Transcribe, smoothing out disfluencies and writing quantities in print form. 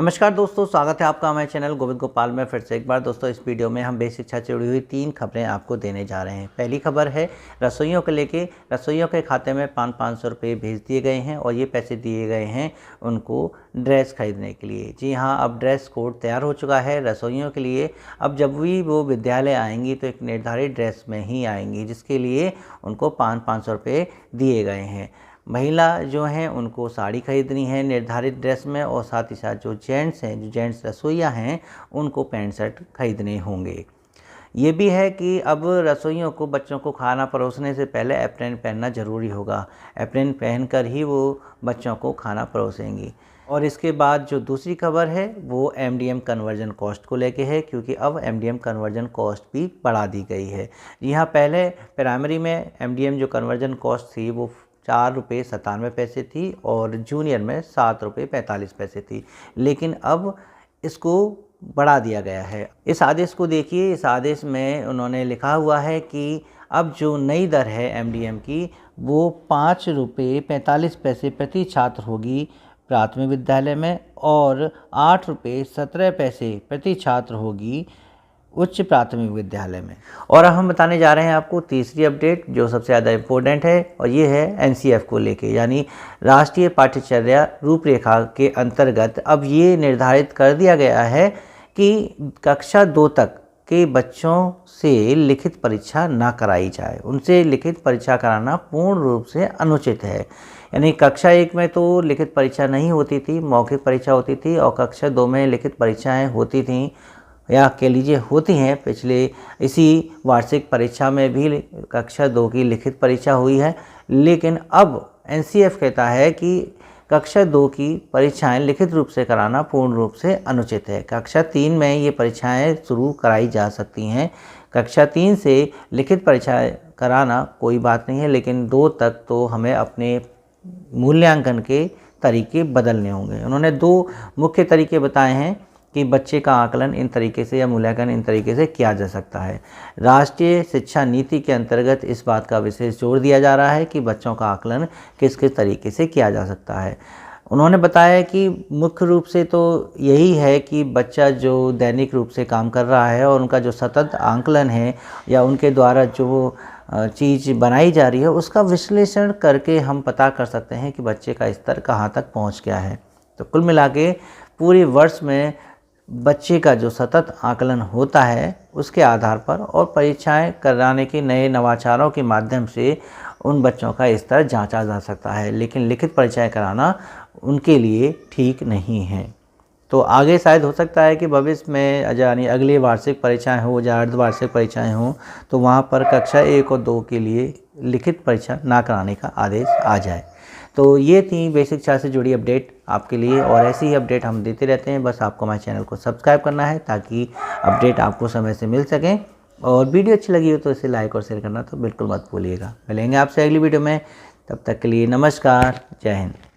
नमस्कार दोस्तों, स्वागत है आपका हमारे चैनल गोविंद गोपाल में फिर से एक बार। दोस्तों, इस वीडियो में हम बेसिक शिक्षा से जुड़ी हुई 3 खबरें आपको देने जा रहे हैं। पहली खबर है रसोइयों को लेके। रसोइयों के खाते में 500 रुपये भेज दिए गए हैं और ये पैसे दिए गए हैं उनको ड्रेस खरीदने के लिए। जी हाँ, अब ड्रेस कोड तैयार हो चुका है रसोइयों के लिए। अब जब भी वो विद्यालय आएंगी तो एक निर्धारित ड्रेस में ही आएंगी, जिसके लिए उनको 500 रुपये दिए गए हैं। महिला जो हैं उनको साड़ी खरीदनी है निर्धारित ड्रेस में, और साथ ही साथ जो जेंट्स रसोइया हैं उनको पैंट शर्ट खरीदने होंगे। ये भी है कि अब रसोइयों को बच्चों को खाना परोसने से पहले एप्रन पहनना ज़रूरी होगा। एप्रन पहनकर ही वो बच्चों को खाना परोसेंगी। और इसके बाद जो दूसरी खबर है वो एमडीएम कन्वर्जन कॉस्ट को लेके है, क्योंकि अब एमडीएम कन्वर्जन कॉस्ट भी बढ़ा दी गई है। यहाँ पहले प्राइमरी में एमडीएम जो कन्वर्जन कॉस्ट थी वो 4 रुपये 97 पैसे थी और जूनियर में 7 रुपये 45 पैसे थी, लेकिन अब इसको बढ़ा दिया गया है। इस आदेश को देखिए, इस आदेश में उन्होंने लिखा हुआ है कि अब जो नई दर है एमडीएम की वो 5 रुपये 45 पैसे प्रति छात्र होगी प्राथमिक विद्यालय में, और 8 रुपये 17 पैसे प्रति छात्र होगी उच्च प्राथमिक विद्यालय में। और अब हम बताने जा रहे हैं आपको तीसरी अपडेट जो सबसे ज़्यादा इम्पोर्टेंट है, और ये है एनसीएफ को लेके, यानी राष्ट्रीय पाठ्यचर्या रूपरेखा के अंतर्गत अब ये निर्धारित कर दिया गया है कि कक्षा 2 तक के बच्चों से लिखित परीक्षा ना कराई जाए। उनसे लिखित परीक्षा कराना पूर्ण रूप से अनुचित है। यानी कक्षा 1 में तो लिखित परीक्षा नहीं होती थी, मौखिक परीक्षा होती थी, और कक्षा 2 में लिखित परीक्षाएं होती थीं, या कह लीजिए होती हैं। पिछले इसी वार्षिक परीक्षा में भी कक्षा 2 की लिखित परीक्षा हुई है, लेकिन अब एनसीएफ कहता है कि कक्षा 2 की परीक्षाएं लिखित रूप से कराना पूर्ण रूप से अनुचित है। कक्षा 3 में ये परीक्षाएं शुरू कराई जा सकती हैं। कक्षा 3 से लिखित परीक्षाएं कराना कोई बात नहीं है, लेकिन 2 तक तो हमें अपने मूल्यांकन के तरीके बदलने होंगे। उन्होंने 2 मुख्य तरीके बताए हैं कि बच्चे का आकलन इन तरीके से या मूल्यांकन इन तरीके से किया जा सकता है। राष्ट्रीय शिक्षा नीति के अंतर्गत इस बात का विशेष जोर दिया जा रहा है कि बच्चों का आकलन किस किस तरीके से किया जा सकता है। उन्होंने बताया कि मुख्य रूप से तो यही है कि बच्चा जो दैनिक रूप से काम कर रहा है और उनका जो सतत आकलन है या उनके द्वारा जो चीज़ बनाई जा रही है उसका विश्लेषण करके हम पता कर सकते हैं कि बच्चे का स्तर कहाँ तक पहुँच गया है। तो कुल मिला के पूरे वर्ष में बच्चे का जो सतत आकलन होता है उसके आधार पर और परीक्षाएं कराने के नए नवाचारों के माध्यम से उन बच्चों का स्तर जांचा जा सकता है, लेकिन लिखित परीक्षाएं कराना उनके लिए ठीक नहीं है। तो आगे शायद हो सकता है कि भविष्य में यानी अगली वार्षिक परीक्षाएं हो या अर्धवार्षिक परीक्षाएं हों तो वहाँ पर कक्षा 1 और 2 के लिए लिखित परीक्षा ना कराने का आदेश आ जाए। तो ये थी बेसिक शिक्षा से जुड़ी अपडेट आपके लिए, और ऐसी ही अपडेट हम देते रहते हैं। बस आपको हमारे चैनल को सब्सक्राइब करना है ताकि अपडेट आपको समय से मिल सकें, और वीडियो अच्छी लगी हो तो इसे लाइक और शेयर करना तो बिल्कुल मत भूलिएगा। मिलेंगे आपसे अगली वीडियो में, तब तक के लिए नमस्कार, जय हिंद।